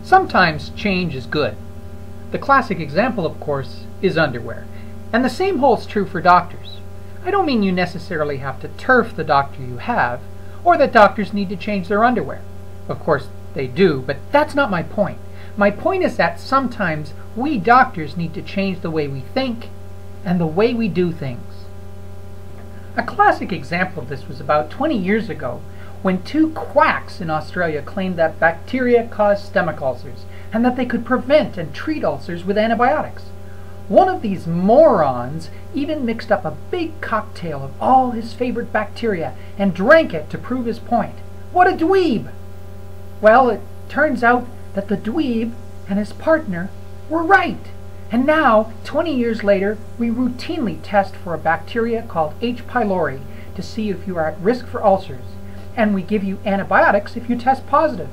Sometimes change is good. The classic example, of course, is underwear. And the same holds true for doctors. I don't mean you necessarily have to turf the doctor you have, or that doctors need to change their underwear. Of course, they do, but that's not my point. My point is that sometimes we doctors need to change the way we think and the way we do things. A classic example of this was about 20 years ago when two quacks in Australia claimed that bacteria caused stomach ulcers and that they could prevent and treat ulcers with antibiotics. One of these morons even mixed up a big cocktail of all his favorite bacteria and drank it to prove his point. What a dweeb! Well, it turns out that the dweeb and his partner were right. And now, 20 years later, we routinely test for a bacteria called H. pylori to see if you are at risk for ulcers. And we give you antibiotics if you test positive.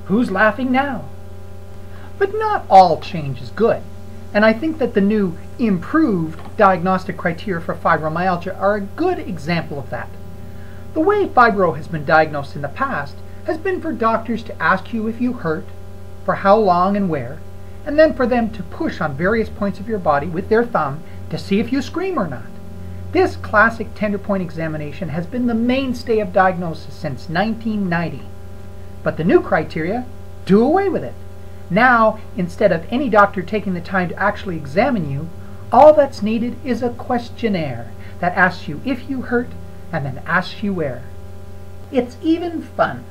Who's laughing now? But not all change is good. And I think that the new improved diagnostic criteria for fibromyalgia are a good example of that. The way fibro has been diagnosed in the past has been for doctors to ask you if you hurt, for how long and where, and then for them to push on various points of your body with their thumb to see if you scream or not. This classic tender point examination has been the mainstay of diagnosis since 1990. But the new criteria do away with it. Now, instead of any doctor taking the time to actually examine you, all that's needed is a questionnaire that asks you if you hurt and then asks you where. It's even fun.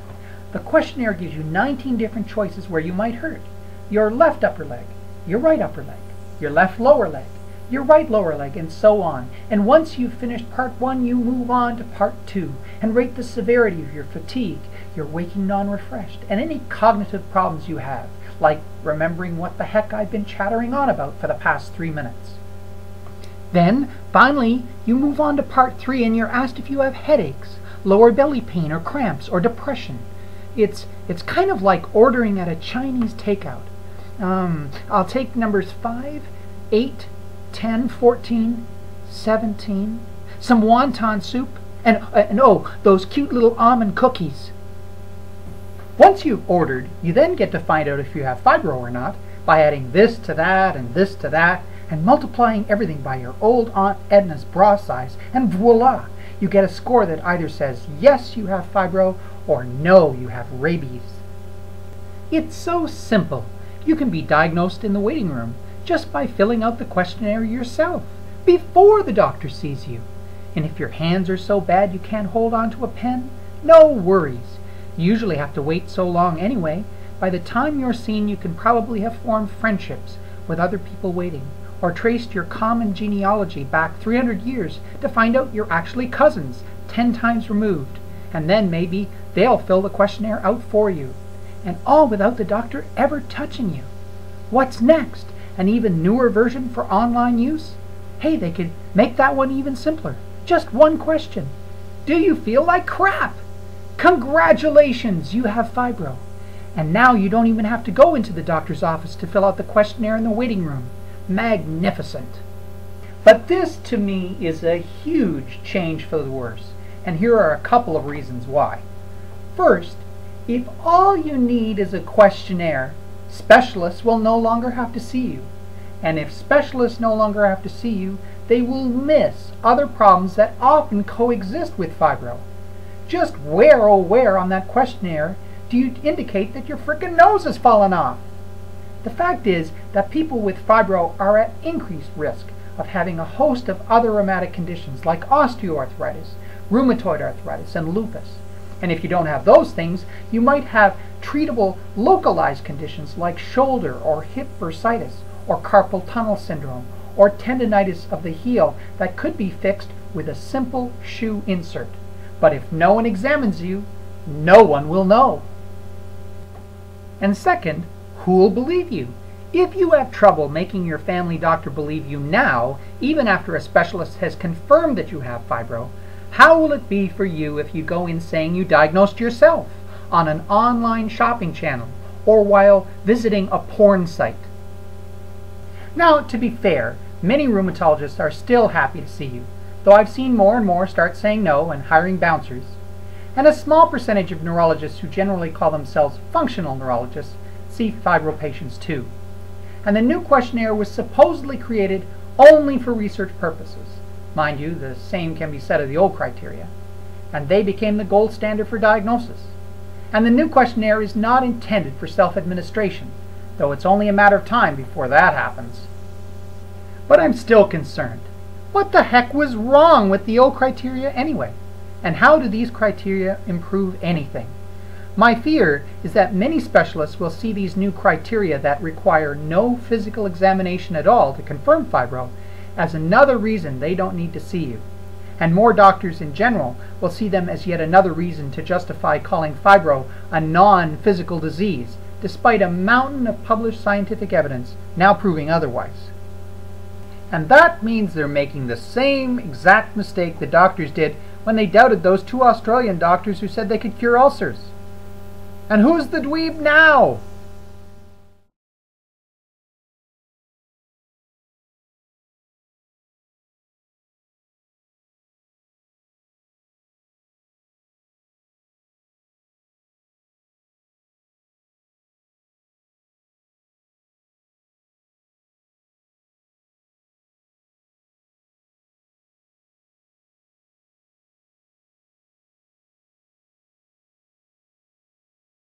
The questionnaire gives you 19 different choices where you might hurt. Your left upper leg, your right upper leg, your left lower leg, your right lower leg, and so on. And once you've finished part 1, you move on to part 2 and rate the severity of your fatigue, your waking non-refreshed, and any cognitive problems you have, like remembering what the heck I've been chattering on about for the past 3 minutes. Then, finally, you move on to part 3 and you're asked if you have headaches, lower belly pain or cramps or depression. It's kind of like ordering at a Chinese takeout. I'll take numbers 5, 8, 10, 14, 17, some wonton soup, and oh, those cute little almond cookies. Once you've ordered, you then get to find out if you have fibro or not by adding this to that and this to that and multiplying everything by your old Aunt Edna's bra size, and voila, you get a score that either says yes, you have fibro, or no, you have rabies. It's so simple. You can be diagnosed in the waiting room just by filling out the questionnaire yourself before the doctor sees you. And if your hands are so bad you can't hold on to a pen, no worries. You usually have to wait so long anyway. By the time you're seen, you can probably have formed friendships with other people waiting, or traced your common genealogy back 300 years to find out you're actually cousins 10 times removed. And then maybe they'll fill the questionnaire out for you. And all without the doctor ever touching you. What's next? An even newer version for online use? Hey, they could make that one even simpler. Just one question. Do you feel like crap? Congratulations, you have fibro. And now you don't even have to go into the doctor's office to fill out the questionnaire in the waiting room. Magnificent. But this, to me, is a huge change for the worse. And here are a couple of reasons why. First, if all you need is a questionnaire, specialists will no longer have to see you. And if specialists no longer have to see you, they will miss other problems that often coexist with fibro. Just where, oh where on that questionnaire do you indicate that your frickin' nose has fallen off? The fact is that people with fibro are at increased risk of having a host of other rheumatic conditions like osteoarthritis, rheumatoid arthritis, and lupus. And if you don't have those things, you might have treatable localized conditions like shoulder or hip bursitis, or carpal tunnel syndrome, or tendinitis of the heel that could be fixed with a simple shoe insert. But if no one examines you, no one will know. And second, who'll believe you? If you have trouble making your family doctor believe you now, even after a specialist has confirmed that you have fibro, how will it be for you if you go in saying you diagnosed yourself on an online shopping channel or while visiting a porn site? Now, to be fair, many rheumatologists are still happy to see you, though I've seen more and more start saying no and hiring bouncers. And a small percentage of neurologists who generally call themselves functional neurologists see fibro patients too. And the new questionnaire was supposedly created only for research purposes. Mind you, the same can be said of the old criteria. And they became the gold standard for diagnosis. And the new questionnaire is not intended for self-administration, though it's only a matter of time before that happens. But I'm still concerned. What the heck was wrong with the old criteria anyway? And how do these criteria improve anything? My fear is that many specialists will see these new criteria that require no physical examination at all to confirm fibro as another reason they don't need to see you. And more doctors in general will see them as yet another reason to justify calling fibro a non-physical disease, despite a mountain of published scientific evidence now proving otherwise. And that means they're making the same exact mistake the doctors did when they doubted those two Australian doctors who said they could cure ulcers. And who's the dweeb now?